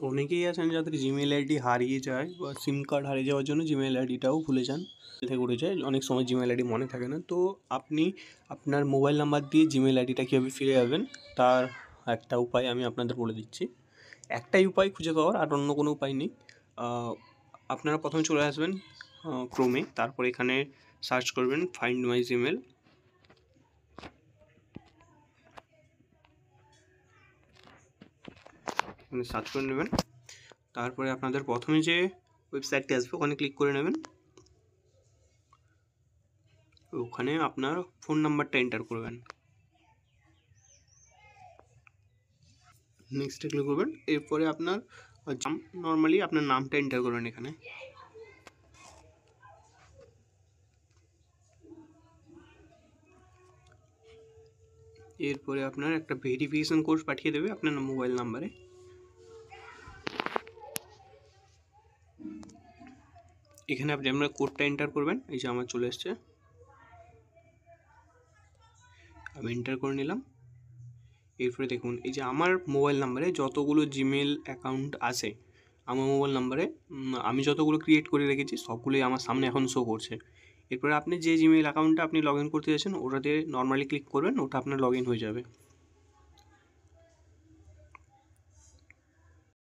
অনেকেই আছেন যাদের জিমেল আইডি হারিয়ে যায় বা সিম কার্ড হারিয়ে যাওয়ার জন্য জিমেল আইডিটাও ভুলে যান থেকে উঠে যায়, অনেক সময় জিমেল আইডি মনে থাকে না। তো আপনি আপনার মোবাইল নাম্বার দিয়ে জিমেল আইডিটা কীভাবে ফিরে যাবেন তার একটা উপায় আমি আপনাদের বলে দিচ্ছি। একটাই উপায় খুঁজে পাওয়ার, আর অন্য কোনো উপায় নেই। আপনারা প্রথমে চলে আসবেন ক্রোমে, তারপর এখানে সার্চ করবেন ফাইন্ড মাই জিমেল। এখানে সার্চ করে নেবেন, তারপরে আপনাদের প্রথমে যে ওয়েবসাইটটি আসবে ওখানে ক্লিক করে নেবেন। ওখানে আপনার ফোন নাম্বারটা এন্টার করবেন, নেক্সটে ক্লিক করবেন। এরপরে আপনার নর্মালি আপনার নামটা এন্টার করবেন এখানে। এরপরে আপনার একটা ভেরিফিকেশন কোড পাঠিয়ে দেবে আপনার মোবাইল নাম্বারে। এখানে আপনি আপনার কোডটা এন্টার করবেন। এই যে আমার চলে এসছে, আমি এন্টার করে নিলাম। এরপরে দেখুন এই যে আমার মোবাইল নাম্বারে যতগুলো জিমেল অ্যাকাউন্ট আছে, আমার মোবাইল নাম্বারে আমি যতগুলো ক্রিয়েট করে রেখেছি সবগুলোই আমার সামনে এখন শো করছে। এরপরে আপনি যে জিমেল অ্যাকাউন্টটা আপনি লগ ইন করতে চাইছেন ওটাতে নর্মালি ক্লিক করবেন, ওটা আপনার লগ ইন হয়ে যাবে।